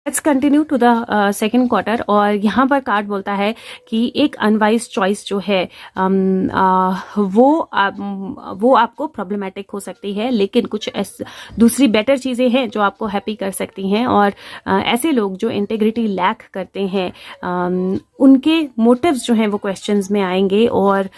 Let's continue to the second quarter. और यहाँ पर कार्ड बोलता है कि एक अनवाइज चॉइस जो है वो आपको प्रॉब्लमेटिक हो सकती है, लेकिन कुछ दूसरी बेटर चीज़ें हैं जो आपको हैप्पी कर सकती हैं। और ऐसे लोग जो इंटेग्रिटी लैक करते हैं उनके मोटिव्स जो हैं वो क्वेश्चंस में आएंगे। और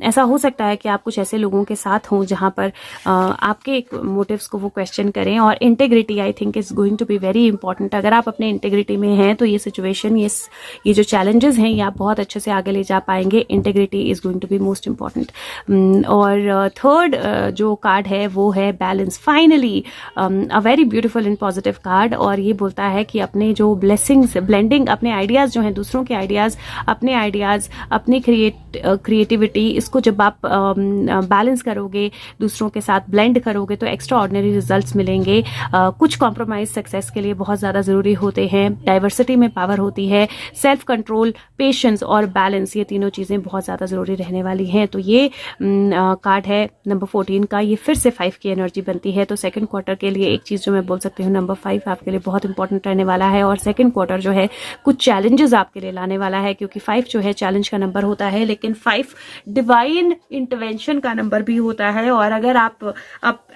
ऐसा हो सकता है कि आप कुछ ऐसे लोगों के साथ हों जहाँ पर आपके मोटिव्स को वो क्वेश्चन करें। और integrity I think is going to be very important. अगर आप अपने इंटेग्रिटी में हैं तो ये सिचुएशन, ये जो चैलेंजेस हैं ये आप बहुत अच्छे से आगे ले जा पाएंगे। Integrity is going to be most important. और थर्ड जो कार्ड है वो है balance. Finally a very beautiful and positive card. और ये बोलता है कि अपने जो ब्लेसिंग्स, ब्लेंडिंग, अपने आइडियाज़ जो हैं, दूसरों के आइडियाज़, अपने आइडियाज़, अपनी क्रिएटिविटी, इसको जब आप बैलेंस करोगे, दूसरों के साथ ब्लेंड करोगे तो एक्स्ट्रा ऑर्डिनरी रिजल्ट्स मिलेंगे। कुछ कॉम्प्रोमाइज सक्सेस के लिए बहुत ज़्यादा ज़रूरी होते हैं। डाइवर्सिटी में पावर होती है। सेल्फ कंट्रोल, पेशेंस और बैलेंस, ये तीनों चीज़ें बहुत ज़्यादा ज़रूरी रहने वाली हैं। तो ये कार्ड है नंबर 14 का। ये फिर से 5 की एनर्जी बनती है। तो सेकंड क्वार्टर के लिए एक चीज़ जो मैं बोल सकती हूँ, नंबर 5 आपके लिए बहुत इंपॉर्टेंट रहने वाला है। और सेकंड क्वार्टर जो है कुछ चैलेंजेस आपके लिए लाने वाला है, क्योंकि 5 जो है चैलेंज का नंबर होता है, लेकिन 5 डिवाइन इंटरवेंशन का नंबर भी होता है। और अगर आप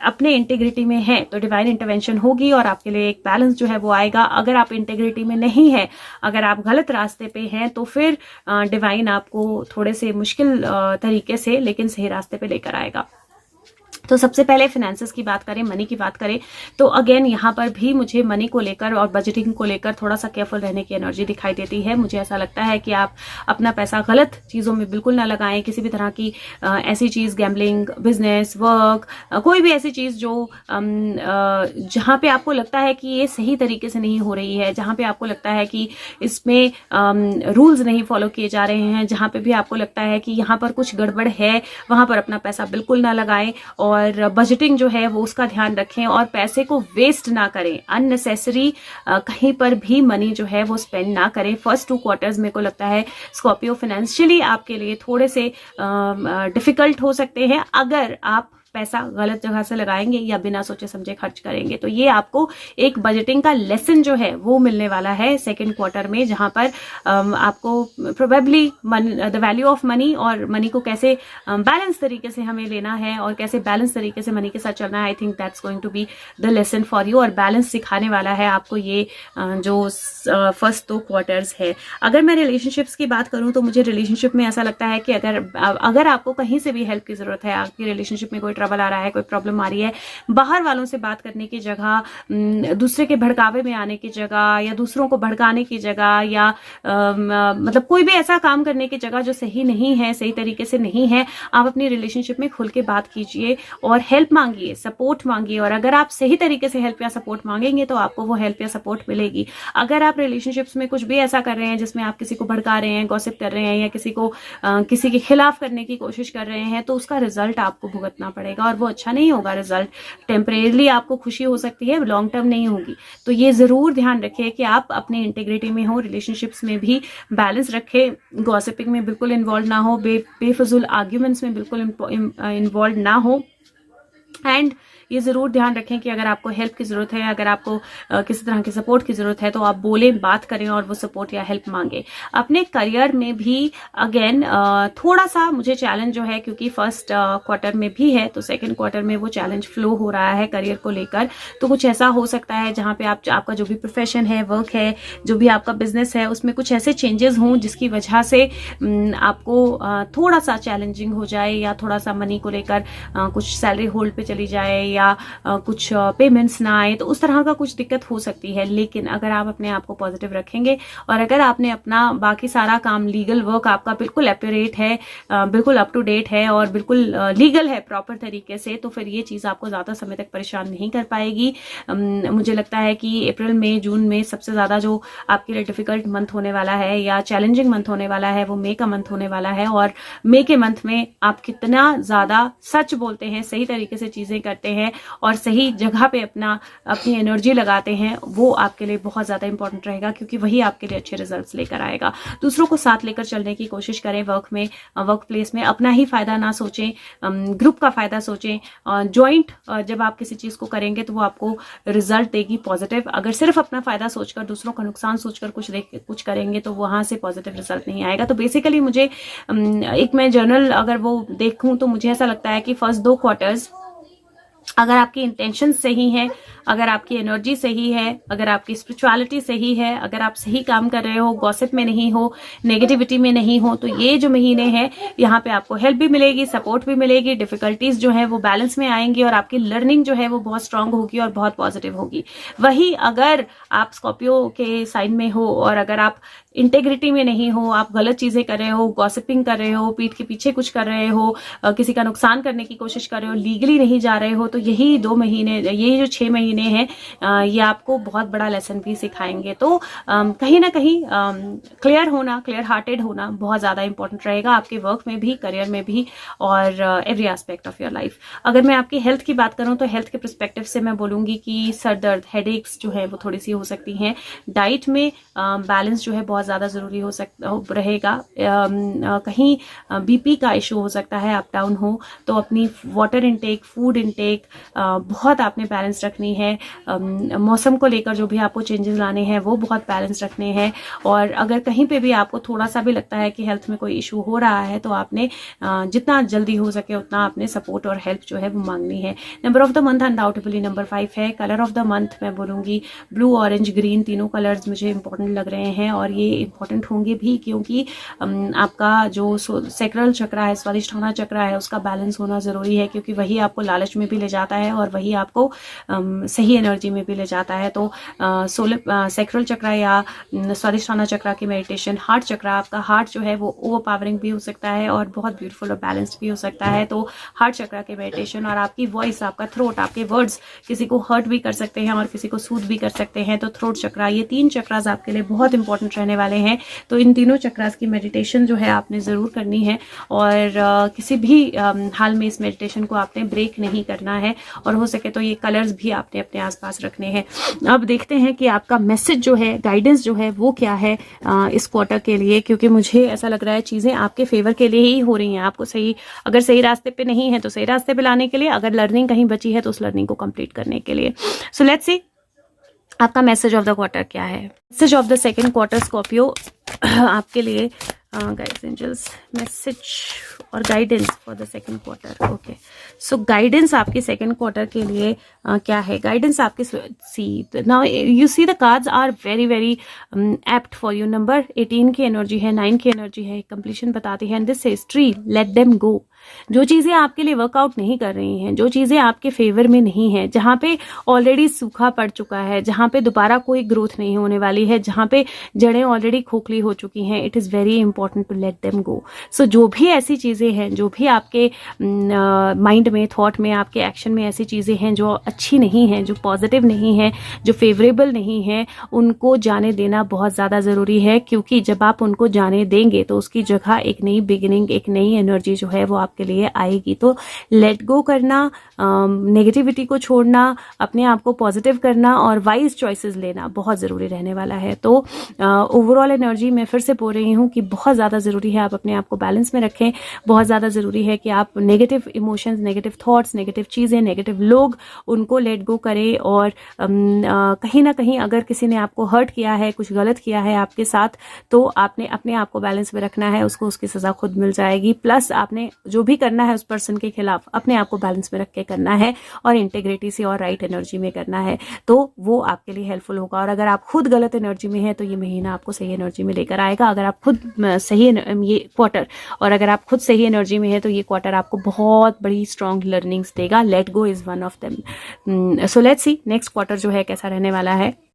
अपने इंटीग्रिटी में हैं तो डिवाइन इंटरवेंशन होगी और आपके लिए एक बैलेंस जो है वो आएगा। अगर आप इंटीग्रिटी में नहीं है, अगर आप गलत रास्ते पे हैं, तो फिर डिवाइन आपको थोड़े से मुश्किल तरीके से लेकिन सही रास्ते पे लेकर आएगा। तो सबसे पहले फिनेंसेस की बात करें, मनी की बात करें, तो अगेन यहाँ पर भी मुझे मनी को लेकर और बजटिंग को लेकर थोड़ा सा केयरफुल रहने की एनर्जी दिखाई देती है। मुझे ऐसा लगता है कि आप अपना पैसा गलत चीज़ों में बिल्कुल ना लगाएं। किसी भी तरह की ऐसी चीज़, गैम्बलिंग, बिजनेस, वर्क, कोई भी ऐसी चीज़ जो जहाँ पे आपको लगता है कि ये सही तरीके से नहीं हो रही है, जहाँ पे आपको लगता है कि इसमें रूल्स नहीं फॉलो किए जा रहे हैं, जहाँ पे भी आपको लगता है कि यहाँ पर कुछ गड़बड़ है, वहाँ पर अपना पैसा बिल्कुल ना लगाएं। और बजटिंग जो है वो उसका ध्यान रखें और पैसे को वेस्ट ना करें। अननेसेसरी कहीं पर भी मनी जो है वो स्पेंड ना करें। फर्स्ट 2 क्वार्टर्स मेरे को लगता है स्कॉर्पियो फाइनेंशियली आपके लिए थोड़े से डिफिकल्ट हो सकते हैं अगर आप पैसा गलत जगह से लगाएंगे या बिना सोचे समझे खर्च करेंगे। तो ये आपको एक बजटिंग का लेसन जो है वो मिलने वाला है सेकंड क्वार्टर में, जहां पर आपको probably the value of money और मनी को कैसे बैलेंस तरीके से हमें लेना है और कैसे बैलेंस तरीके से मनी के साथ चलना है। I think that's going to be the lesson for you. और बैलेंस सिखाने वाला है आपको ये जो फर्स्ट 2 क्वार्टर्स है। अगर मैं रिलेशनशिप्स की बात करूं तो मुझे रिलेशनशिप में ऐसा लगता है कि अगर आपको कहीं से भी हेल्प की जरूरत है, आपकी रिलेशनशिप में कोई ट्रबल आ रहा है, कोई प्रॉब्लम आ रही है, बाहर वालों से बात करने की जगह, दूसरे के भड़कावे में आने की जगह या दूसरों को भड़काने की जगह या मतलब कोई भी ऐसा काम करने की जगह जो सही नहीं है, सही तरीके से नहीं है, आप अपनी रिलेशनशिप में खुल के बात कीजिए और हेल्प मांगिए, सपोर्ट मांगिए। और अगर आप सही तरीके से हेल्प या सपोर्ट मांगेंगे तो आपको वो हेल्प या सपोर्ट मिलेगी। अगर आप रिलेशनशिप्स में कुछ भी ऐसा कर रहे हैं जिसमें आप किसी को भड़का रहे हैं, गॉसिप कर रहे हैं या किसी के खिलाफ करने की कोशिश कर रहे हैं, तो उसका रिजल्ट आपको भुगतना पड़ेगा और वो अच्छा नहीं होगा। रिजल्ट टेम्परेरली आपको खुशी हो सकती है, लॉन्ग टर्म नहीं होगी। तो ये जरूर ध्यान रखिए कि आप अपने इंटीग्रिटी में हो, रिलेशनशिप्स में भी बैलेंस रखें, गॉसिपिंग में बिल्कुल इन्वॉल्व ना हो, बेफजूल आर्ग्यूमेंट्स में बिल्कुल इन्वॉल्व ना हो। एंड ये ज़रूर ध्यान रखें कि अगर आपको हेल्प की ज़रूरत है, अगर आपको किसी तरह की सपोर्ट की ज़रूरत है तो आप बोलें, बात करें और वो सपोर्ट या हेल्प मांगे। अपने करियर में भी अगेन थोड़ा सा मुझे चैलेंज जो है, क्योंकि फर्स्ट क्वार्टर में भी है तो सेकंड क्वार्टर में वो चैलेंज फ्लो हो रहा है करियर को लेकर। तो कुछ ऐसा हो सकता है जहाँ पे आपका जो भी प्रोफेशन है, वर्क है, जो भी आपका बिजनेस है, उसमें कुछ ऐसे चेंजेस हों जिसकी वजह से आपको थोड़ा सा चैलेंजिंग हो जाए या थोड़ा सा मनी को लेकर कुछ सैलरी होल्ड पे चली जाए या कुछ पेमेंट्स ना आए, तो उस तरह का कुछ दिक्कत हो सकती है। लेकिन अगर आप अपने आप को पॉजिटिव रखेंगे और अगर आपने अपना बाकी सारा काम, लीगल वर्क आपका बिल्कुल एक्यूरेट है, बिल्कुल अप टू डेट है और बिल्कुल लीगल है प्रॉपर तरीके से, तो फिर ये चीज़ आपको ज़्यादा समय तक परेशान नहीं कर पाएगी। मुझे लगता है कि अप्रैल मई जून में सबसे ज़्यादा जो आपके लिए डिफिकल्ट मंथ होने वाला है या चैलेंजिंग मंथ होने वाला है वो मई का मंथ होने वाला है। और मई के मंथ में आप कितना ज़्यादा सच बोलते हैं, सही तरीके से चीज़ें करते हैं, हैं और सही जगह पे अपनी एनर्जी लगाते हैं, वो आपके लिए बहुत ज़्यादा इंपॉर्टेंट रहेगा, क्योंकि वही आपके लिए अच्छे रिजल्ट्स लेकर आएगा। दूसरों को साथ लेकर चलने की कोशिश करें वर्क प्लेस में। अपना ही फायदा ना सोचें, ग्रुप का फायदा सोचें। जॉइंट जब आप किसी चीज़ को करेंगे तो वो आपको रिजल्ट देगी पॉजिटिव। अगर सिर्फ अपना फायदा सोचकर, दूसरों का नुकसान सोचकर कुछ करेंगे तो वहां से पॉजिटिव रिजल्ट नहीं आएगा। तो बेसिकली मुझे एक मैं जर्नल अगर वो देखूं तो मुझे ऐसा लगता है कि फर्स्ट 2 क्वार्टर्स अगर आपकी इंटेंशन सही है, अगर आपकी एनर्जी सही है, अगर आपकी स्पिरिचुअलिटी सही है, अगर आप सही काम कर रहे हो, गॉसिप में नहीं हो, नेगेटिविटी में नहीं हो, तो ये जो महीने हैं यहाँ पे आपको हेल्प भी मिलेगी, सपोर्ट भी मिलेगी, डिफिकल्टीज जो है वो बैलेंस में आएंगी और आपकी लर्निंग जो है वो बहुत स्ट्रांग होगी और बहुत पॉजिटिव होगी। वही अगर आप स्कॉर्पियो के साइन में हो और अगर आप इंटेग्रिटी में नहीं हो, आप गलत चीजें कर रहे हो, गॉसिपिंग कर रहे हो, पीठ के पीछे कुछ कर रहे हो, किसी का नुकसान करने की कोशिश कर रहे हो, लीगली नहीं जा रहे हो, तो यही 2 महीने, ये जो 6 महीने हैं, ये आपको बहुत बड़ा लेसन भी सिखाएंगे। तो कहीं ना कहीं क्लियर हार्टेड होना बहुत ज्यादा इंपॉर्टेंट रहेगा आपके वर्क में भी, करियर में भी और every aspect of your life. अगर मैं आपकी हेल्थ की बात करूं तो हेल्थ के पर्सपेक्टिव से मैं बोलूंगी कि सर दर्द, हेडेक्स जो है वो थोड़ी सी हो सकती हैं। डाइट में बैलेंस जो है बहुत ज्यादा जरूरी रहेगा। कहीं बीपी का इशू हो सकता है, अप डाउन हो, तो अपनी वाटर इनटेक, फूड इनटेक बहुत आपने बैलेंस रखनी है। मौसम को लेकर जो भी आपको चेंजेस लाने हैं वो बहुत बैलेंस रखने हैं। और अगर कहीं पे भी आपको थोड़ा सा भी लगता है कि हेल्थ में कोई इशू हो रहा है तो आपने जितना जल्दी हो सके उतना आपने सपोर्ट और हेल्प जो है वो मांगनी है। Number of the month undoubtedly number 5 है। कलर ऑफ द मंथ मैं बोलूंगी ब्लू, ऑरेंज, ग्रीन, तीनों कलर्स मुझे इंपॉर्टेंट लग रहे हैं और ये इंपॉर्टेंट होंगे भी क्योंकि आपका जो सैक्रल चक्र है, स्वादिष्ठाना चक्र है, उसका बैलेंस होना जरूरी है, क्योंकि वही आपको लालच में भी ले जाता है और वही आपको सही एनर्जी में भी ले जाता है। तो सैक्रल चक्र या स्वादिष्ठाना चक्र की मेडिटेशन, हार्ट चक्र, आपका हार्ट जो है वो ओवर पावरिंग भी हो सकता है और बहुत ब्यूटीफुल और बैलेंस्ड भी हो सकता है। तो हार्ट चक्र के मेडिटेशन और आपकी वॉइस, आपका थ्रोट, आपके वर्ड्स किसी को हर्ट भी कर सकते हैं और किसी को सूद भी कर सकते हैं। तो थ्रोट चक्र, ये 3 चक्रास आपके लिए बहुत इंपॉर्टेंट रहने वाले हैं। तो इन तीनों चक्रास की मेडिटेशन जो है आपने जरूर करनी है और किसी भी हाल में इस मेडिटेशन को आपने ब्रेक नहीं करना है और हो सके तो ये कलर्स भी आपने अपने आसपास रखने हैं। अब देखते हैं कि आपका मैसेज जो है, गाइडेंस जो है वो क्या है इस क्वार्टर के लिए, क्योंकि मुझे ऐसा लग रहा है चीजें आपके फेवर के लिए ही हो रही हैं। आपको अगर सही रास्ते पे नहीं है तो सही रास्ते पे लाने के लिए, अगर लर्निंग कहीं बची है तो उस लर्निंग को कंप्लीट करने के लिए। सो लेट्स सी आपका मैसेज ऑफ द क्वार्टर क्या है। Message of the second quarter Scorpio आपके लिए, गाइड्स, एंजल्स, मैसेज और guidance for the second quarter. Okay, so guidance आपके सेकंड क्वार्टर के लिए क्या है? गाइडेंस आपके now you see the cards are very very apt for you. Number 18 की एनर्जी है, 9 की एनर्जी है, कंप्लीशन बताती है। And this says tree, late them गो। जो चीजें आपके लिए वर्कआउट नहीं कर रही हैं, जो चीजें आपके फेवर में नहीं है, जहां पे ऑलरेडी सूखा पड़ चुका है, जहां पे दोबारा कोई ग्रोथ नहीं होने वाली है, जहां पे जड़ें ऑलरेडी खोखली हो चुकी हैं, it is very important to let them go. So जो भी ऐसी चीजें हैं, जो भी आपके माइंड में, थॉट में, आपके एक्शन में ऐसी चीजें हैं जो अच्छी नहीं है, जो पॉजिटिव नहीं है, जो फेवरेबल नहीं है, उनको जाने देना बहुत ज्यादा जरूरी है। क्योंकि जब आप उनको जाने देंगे तो उसकी जगह एक नई बिगिनिंग, एक नई एनर्जी जो है वो आपके लिए आएगी। तो लेट गो करना, नेगेटिविटी को छोड़ना, अपने आप को पॉजिटिव करना और वाइज चॉइसेस लेना बहुत जरूरी रहने वाला है। तो ओवरऑल एनर्जी मैं फिर से बोल रही हूँ कि बहुत ज्यादा जरूरी है आप अपने आप को बैलेंस में रखें। बहुत ज्यादा जरूरी है कि आप negative emotions, negative thoughts, negative चीजें, नेगेटिव लोग, उनको लेट गो करें। और कहीं ना कहीं अगर किसी ने आपको हर्ट किया है, कुछ गलत किया है आपके साथ, तो आपने अपने आप को बैलेंस में रखना है, उसको उसकी सजा खुद मिल जाएगी। प्लस आपने जो भी करना है उस पर्सन के खिलाफ अपने आप को बैलेंस में रख के करना है और इंटेग्रिटी से और राइट एनर्जी में करना है, तो वो आपके लिए हेल्पफुल होगा। और अगर आप खुद गलत एनर्जी में है तो ये महीना आपको सही एनर्जी में लेकर आएगा। अगर आप खुद सही, ये क्वार्टर, और अगर आप खुद सही एनर्जी में है तो ये क्वार्टर आपको बहुत बड़ी स्ट्रॉन्ग लर्निंग्स देगा। Let go is one of them. So let's see next quarter जो है कैसा रहने वाला है।